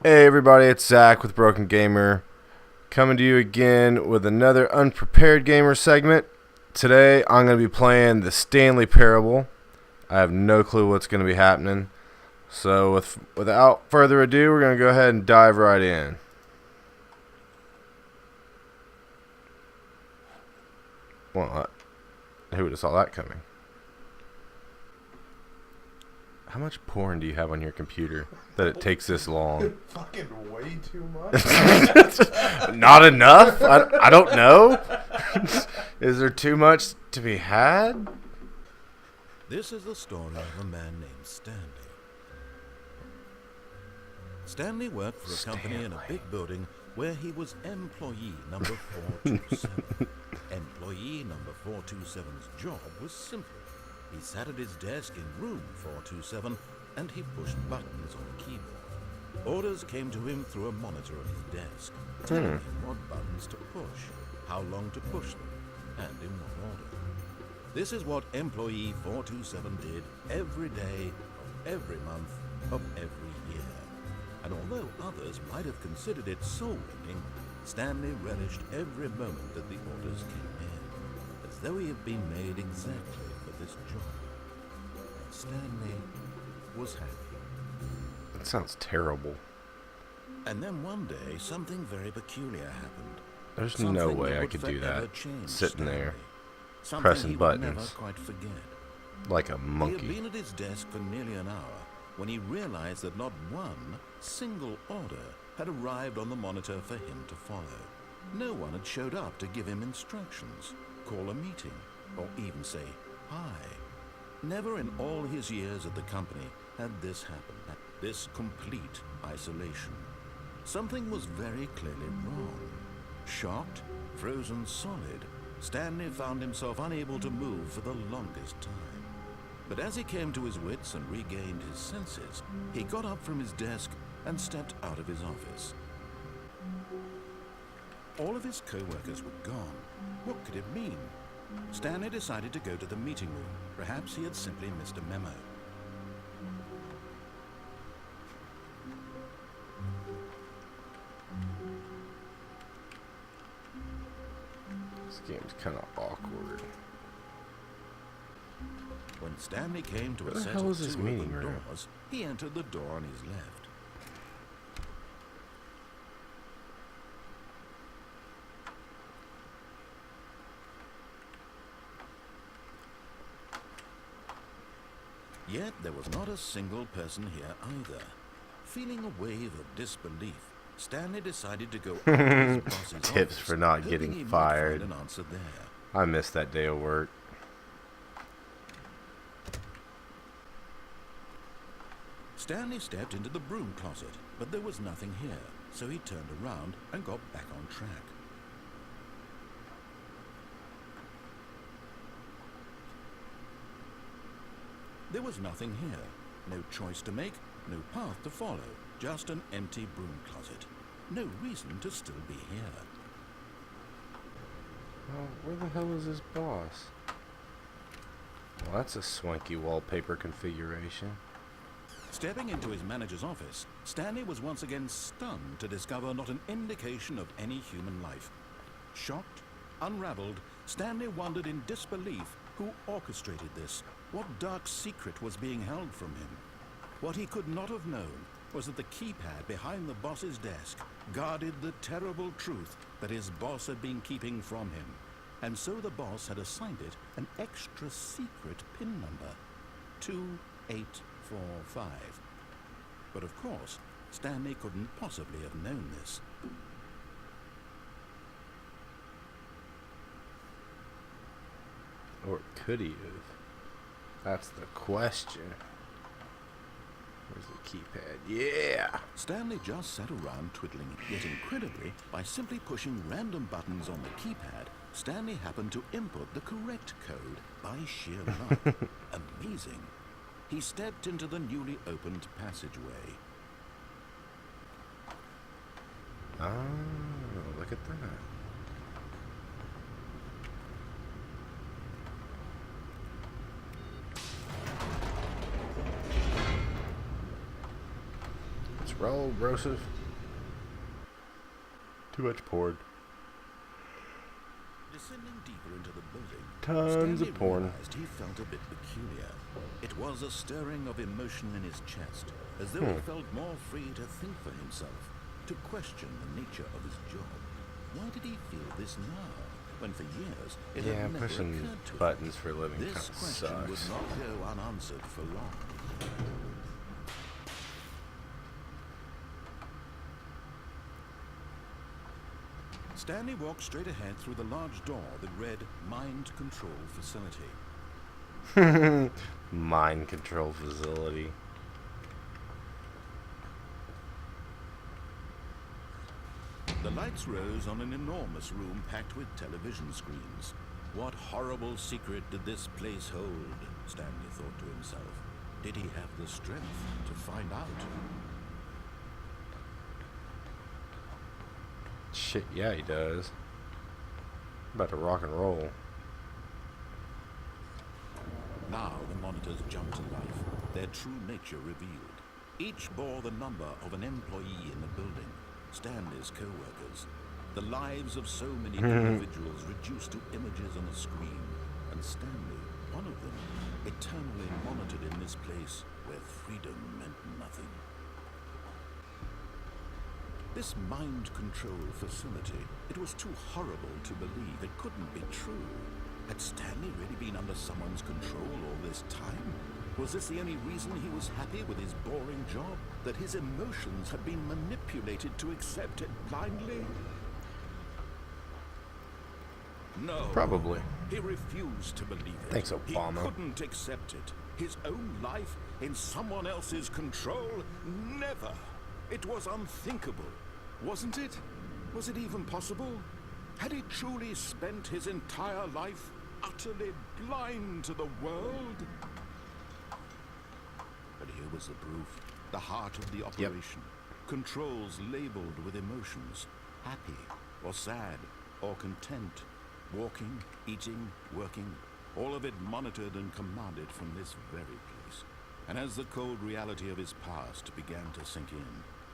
Hey everybody, it's Zach with Broken Gamer, coming to you again with another Unprepared Gamer segment. Today I'm going to be playing the Stanley Parable. I have no clue what's going to be happening. So without further ado, we're going to go ahead and dive right in. Well, who would have saw that coming? How much porn do you have on your computer that it takes this long? Fucking way too much. Not enough? I don't know. Is there too much to be had? This is the story of a man named Stanley. Stanley worked for a company in a big building where he was employee number 427. Employee number 427's job was simple. He sat at his desk in room 427 and he pushed buttons on a keyboard. Orders came to him through a monitor on his desk, telling him what buttons to push, how long to push them, and in what order. This is what employee 427 did every day of every month of every year. And although others might have considered it soul-winning, Stanley relished every moment that the orders came in, as though he had been made exactly for this job. And Stanley was happy. That sounds terrible. And then one day, something very peculiar happened. There's Something no way that I would could do forever that. change Sitting there, Stanley. Something pressing he would never buttons quite forget. like a He had monkey. been at his desk for nearly an hour when he realized that not one single order had arrived on the monitor for him to follow. No one had showed up to give him instructions, call a meeting, or even say hi. Never in all his years at the company had this happened, this complete isolation. Something was very clearly wrong. Shocked, frozen solid, Stanley found himself unable to move for the longest time. But as he came to his wits and regained his senses, he got up from his desk and stepped out of his office. All of his co-workers were gone. What could it mean? Stanley decided to go to the meeting room. Perhaps he had simply missed a memo. This game's kind of awkward. When Stanley came to Where a the set hell of is this two meeting open room? doors, he entered the door on his left. Yet there was not a single person here either. Feeling a wave of disbelief, Stanley decided to go up to his boss's Tips office, for not hoping getting he might fired. find an answer there. I missed that day of work. Stanley stepped into the broom closet, but there was nothing here, so he turned around and got back on track. There was nothing here. No choice to make, no path to follow, just an empty broom closet. No reason to still be here. Well, where the hell is his boss? Well, that's a swanky wallpaper configuration. Stepping into his manager's office, Stanley was once again stunned to discover not an indication of any human life. Shocked, unraveled, Stanley wondered in disbelief who orchestrated this, what dark secret was being held from him. What he could not have known was that the keypad behind the boss's desk guarded the terrible truth that his boss had been keeping from him. And so the boss had assigned it an extra secret PIN number, 2845. But of course, Stanley couldn't possibly have known this. Or could he have? That's the question. Where's the keypad? Yeah! Stanley just sat around twiddling, yet incredibly, by simply pushing random buttons on the keypad, Stanley happened to input the correct code by sheer luck. Amazing. He stepped into the newly opened passageway. Oh, look at that. Let's roll, Broseph. Too much poured. Descending deeper into the building, Tons Stanley of porn. realized he felt a bit peculiar. It was a stirring of emotion in his chest, as though he felt more free to think for himself, to question the nature of his job. Why did he feel this now, when for years it Yeah, had never pushing occurred to him? buttons for a living kind This of question would sucks. not go unanswered for long. Stanley walked straight ahead through the large door that read Mind Control Facility. Mind control facility. The lights rose on an enormous room packed with television screens. What horrible secret did this place hold? Stanley thought to himself. Did he have the strength to find out? Shit, yeah, he does. About to rock and roll. Now the monitors jumped to life, their true nature revealed. Each bore the number of an employee in the building, Stanley's co-workers. The lives of so many individuals reduced to images on a screen, and Stanley, one of them, eternally monitored in this place where freedom meant nothing. This mind control facility, it was too horrible to believe. It couldn't be true. Had Stanley really been under someone's control all this time? Was this the only reason he was happy with his boring job? That his emotions had been manipulated to accept it blindly? No. Probably. He refused to believe it. Thanks, Obama. He couldn't accept it. His own life in someone else's control? Never. It was unthinkable. Wasn't it? Was it even possible? Had he truly spent his entire life utterly blind to the world? But here was the proof. The heart of the operation. Controls labeled with emotions. Happy or sad or content. Walking, eating, working. All of it monitored and commanded from this very place. And as the cold reality of his past began to sink in,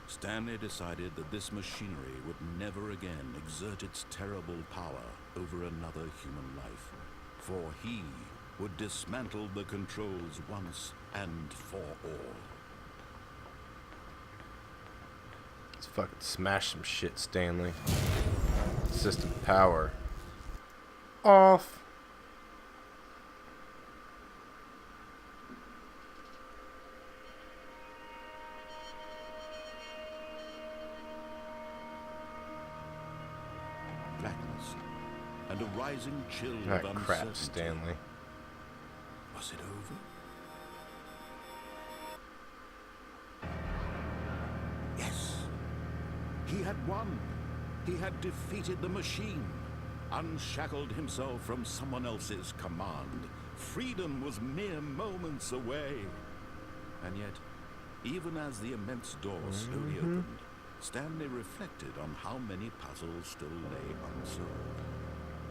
Stanley decided that this machinery would never again exert its terrible power over another human life. For he would dismantle the controls once and for all. Let's fucking smash some shit, Stanley. System power off. Blackness and a rising chill That of crap, uncertainty. Stanley. Was it over? Yes. He had won. He had defeated the machine. Unshackled himself from someone else's command. Freedom was mere moments away. And yet, even as the immense door slowly opened, Stanley reflected on how many puzzles still lay unsolved.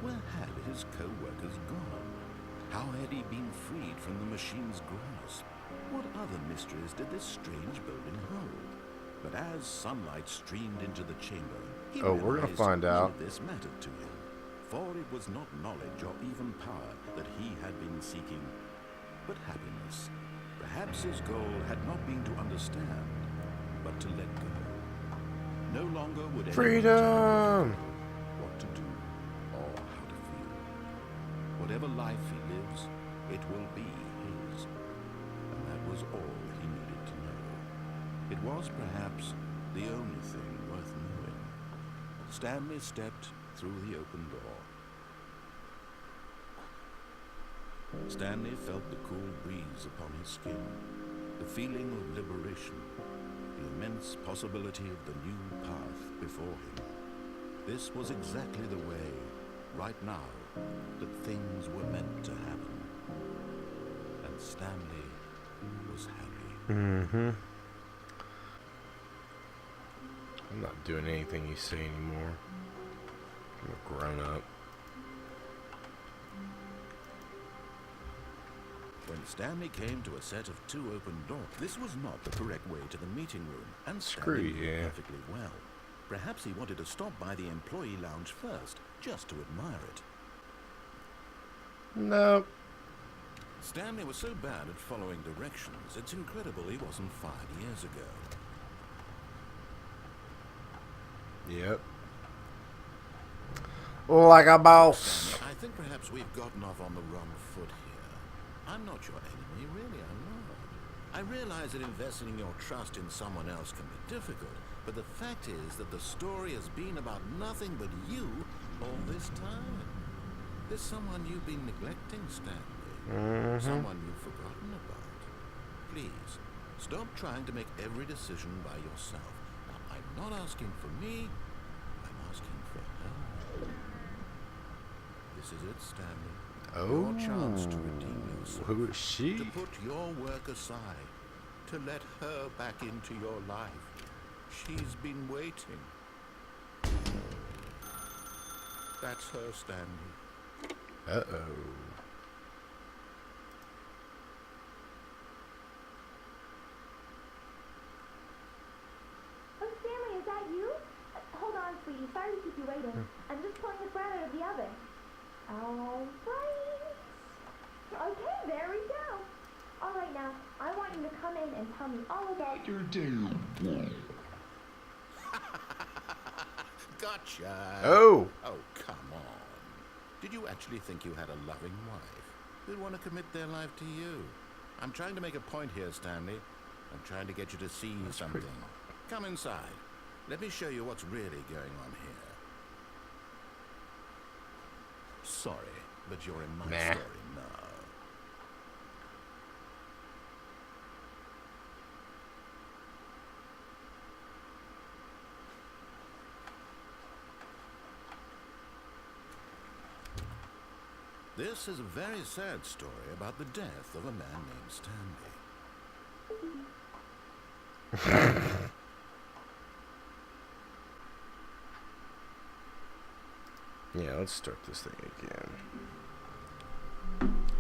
Where had his co-workers gone? How had he been freed from the machine's grasp? What other mysteries did this strange building hold? But as sunlight streamed into the chamber, he Oh, we're gonna realized find none out. of this mattered to him. For it was not knowledge or even power that he had been seeking, but happiness. Perhaps his goal had not been to understand, but to let go. No longer would anyone tell Freedom! him what to do or how to feel. Whatever life he lives, it will be his. And that was all he needed to know. It was perhaps the only thing worth knowing. Stanley stepped through the open door. Stanley felt the cool breeze upon his skin, the feeling of liberation, the immense possibility of the new path before him. This was exactly the way, right now, that things were meant to happen. And Stanley was happy. Mm-hmm. I'm not doing anything you say anymore. I'm a grown up. When Stanley came to a set of 2 open doors, this was not the correct way to the meeting room, and Screw Stanley knew you. perfectly well. Perhaps he wanted to stop by the employee lounge first, just to admire it. Nope. Stanley was so bad at following directions, it's incredible he wasn't fired years ago. Yep. Like a boss. Stanley, I think perhaps we've gotten off on the wrong foot here. I'm not your enemy, really, I'm not. I realize that investing your trust in someone else can be difficult, but the fact is that the story has been about nothing but you all this time. There's someone you've been neglecting, Stanley. Someone you've forgotten about. Please, stop trying to make every decision by yourself. Now, I'm not asking for me, I'm asking for her. This is it, Stanley. Oh. Your chance to redeem yourself. Who is she? To put your work aside. To let her back into your life. She's been waiting. That's her, Stanley. Uh-oh. Oh, Stanley, is that you? Hold on, sweetie. Sorry to keep you waiting. I'm just pulling the bread out of the oven. All right. Okay, there we go. All right, now, I want you to come in and tell me all about your day. Gotcha. Oh. Oh, come on. Did you actually think you had a loving wife who'd want to commit their life to you? I'm trying to make a point here, Stanley. I'm trying to get you to see something. Come inside. Let me show you what's really going on here. Sorry, but you're in my story now. This is a very sad story about the death of a man named Stanley. Yeah, let's start this thing again.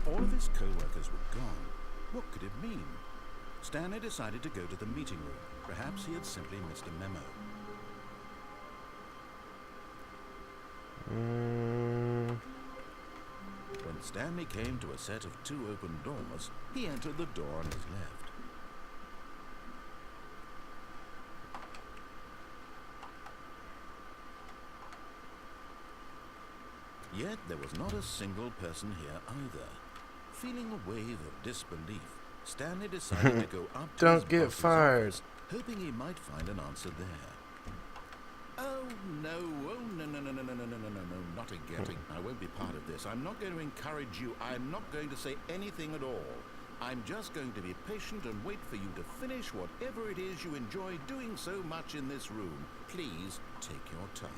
All of his co-workers were gone. What could it mean? Stanley decided to go to the meeting room. Perhaps he had simply missed a memo. When Stanley came to a set of 2 open doors, he entered the door on his left. Yet there was not a single person here either. Feeling a wave of disbelief, Stanley decided to go up to his Don't get boss's fired. office, hoping he might find an answer there. Oh no, not again. I won't be part of this. I'm not going to encourage you. I'm not going to say anything at all. I'm just going to be patient and wait for you to finish whatever it is you enjoy doing so much in this room. Please take your time.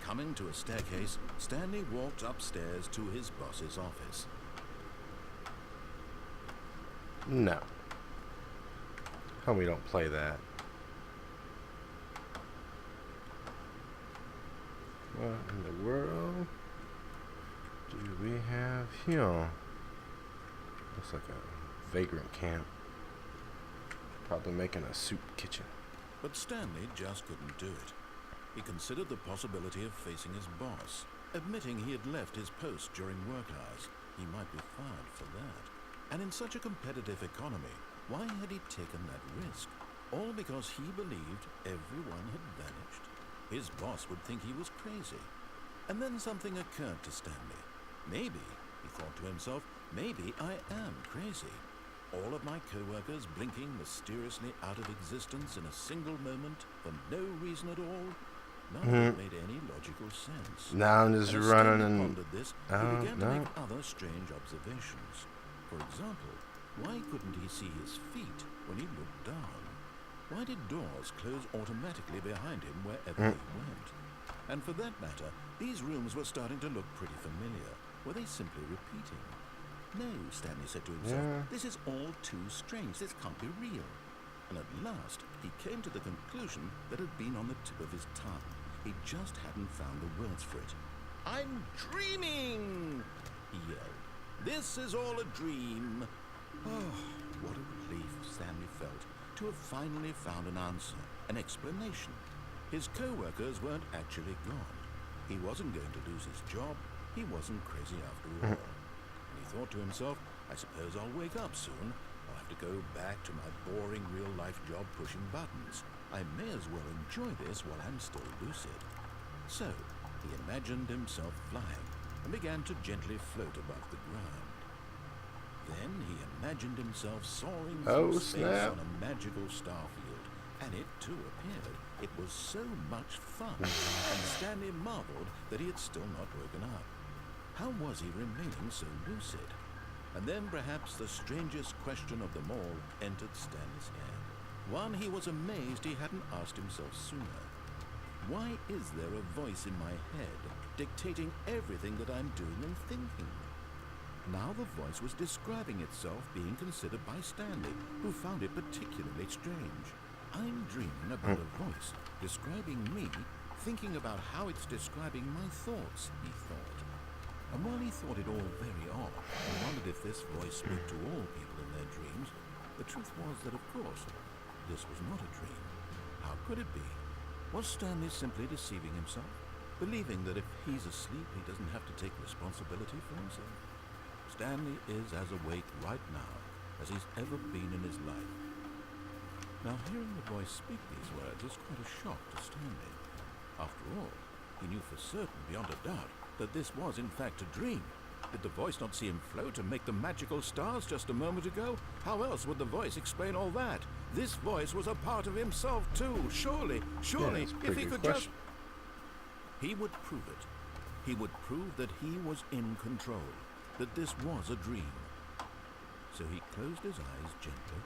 Coming to a staircase, Stanley walked upstairs to his boss's office. No. Homie, don't play that. What in the world do we have here? Looks like a vagrant camp. Probably making a soup kitchen. But Stanley just couldn't do it. He considered the possibility of facing his boss, admitting he had left his post during work hours. He might be fired for that. And in such a competitive economy, why had he taken that risk? All because he believed everyone had vanished. His boss would think he was crazy. And then something occurred to Stanley. Maybe, he thought to himself, maybe I am crazy. All of my co-workers blinking mysteriously out of existence in a single moment for no reason at all. None of it made any logical sense. Now I'm just And as running Stanley and... pondered this, he began to make other strange observations. For example, why couldn't he see his feet when he looked down? Why did doors close automatically behind him wherever he went? And for that matter, these rooms were starting to look pretty familiar. Were they simply repeating? No, Stanley said to himself, this is all too strange. This can't be real. And at last, he came to the conclusion that had been on the tip of his tongue. He just hadn't found the words for it. "I'm dreaming!" he yelled. "This is all a dream." Oh, what a relief Stanley felt to have finally found an answer, an explanation. His co-workers weren't actually gone. He wasn't going to lose his job. He wasn't crazy after all. And he thought to himself, I suppose I'll wake up soon. I'll have to go back to my boring real-life job pushing buttons. I may as well enjoy this while I'm still lucid. So, he imagined himself flying and began to gently float above the ground. Then he imagined himself soaring through space on a magical starfield, and it too appeared. It was so much fun, and Stanley marveled that he had still not woken up. How was he remaining so lucid? And then perhaps the strangest question of them all entered Stanley's head. One he was amazed he hadn't asked himself sooner. Why is there a voice in my head dictating everything that I'm doing and thinking? Now the voice was describing itself being considered by Stanley, who found it particularly strange. I'm dreaming about a voice describing me, thinking about how it's describing my thoughts, he thought. And while he thought it all very odd, and wondered if this voice spoke to all people in their dreams, the truth was that, of course, this was not a dream. How could it be? Was Stanley simply deceiving himself, believing that if he's asleep, he doesn't have to take responsibility for himself? Stanley is as awake right now as he's ever been in his life. Now, hearing the voice speak these words was quite a shock to Stanley. After all, he knew for certain, beyond a doubt, that this was in fact a dream. Did the voice not see him float and make the magical stars just a moment ago? How else would the voice explain all that? This voice was a part of himself too, surely, if he could just... He would prove it. He would prove that he was in control, that this was a dream. So he closed his eyes gently,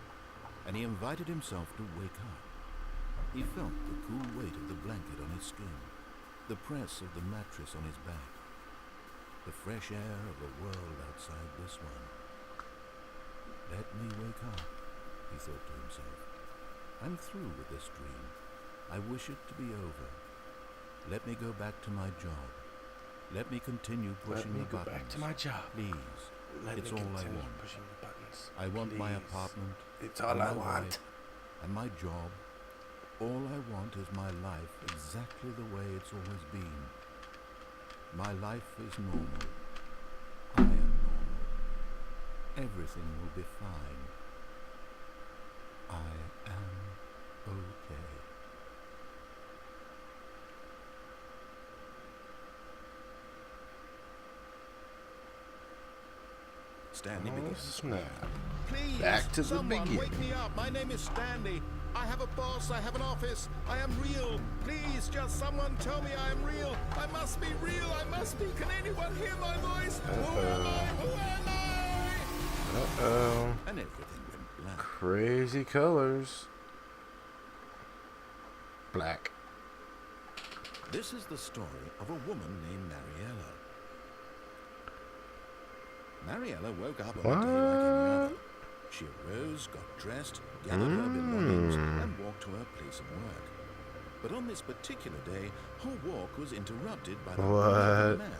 and he invited himself to wake up. He felt the cool weight of the blanket on his skin, the press of the mattress on his back, the fresh air of the world outside this one. Let me wake up, he thought to himself. I'm through with this dream. I wish it to be over. Let me go back to my job. Let me continue pushing the buttons. Let me go back to my job. Please. It's all I want. Pushing the buttons. I want Please. my apartment. It's all I want. And my job. All I want is my life exactly the way it's always been. My life is normal. I am normal. Everything will be fine. I am okay. Stanley began. Snap. Please, Back to the someone beginning. wake me up. My name is Stanley. I have a boss. I have an office. I am real. Please, just someone tell me I am real. I must be real. I must be. Can anyone hear my voice? Who am I? Who am I? Uh-oh. And everything went blank. Crazy colors. Black. This is the story of a woman named Mariella. Mariella woke up on a day like any other. She arose, got dressed, gathered her belongings, and walked to her place of work. But on this particular day, her walk was interrupted by the What? man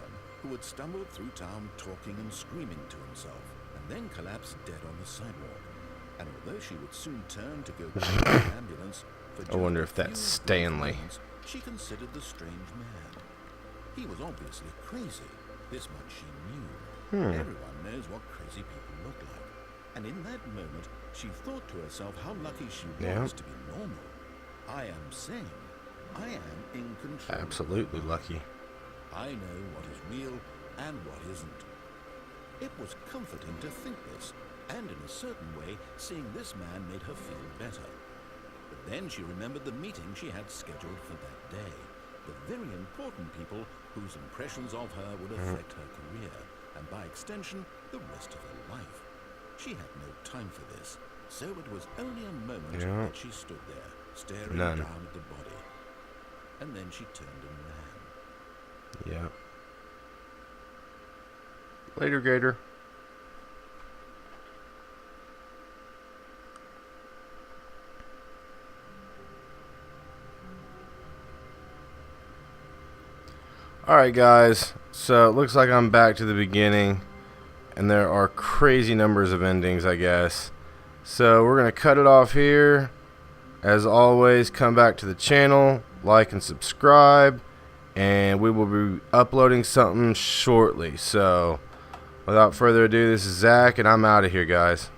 who had stumbled through town talking and screaming to himself, and then collapsed dead on the sidewalk. And although she would soon turn to go back to the ambulance, for I wonder just if a that's few Stanley. moments, she considered the strange man. He was obviously crazy. This much she knew. Everyone knows what crazy people look like. And in that moment, she thought to herself how lucky she was to be normal. I am sane. I am in control. Absolutely lucky. I know what is real and what isn't. It was comforting to think this, and in a certain way, seeing this man made her feel better. But then she remembered the meeting she had scheduled for that day. The very important people whose impressions of her would affect her career, and by extension, the rest of her life. She had no time for this, so it was only a moment that she stood there, staring down at the body. And then she turned and ran. Yeah. Later, Gator. Alright guys, so it looks like I'm back to the beginning, and there are crazy numbers of endings, I guess. So we're going to cut it off here. As always, come back to the channel, like and subscribe, and we will be uploading something shortly. So without further ado, this is Zach, and I'm out of here, guys.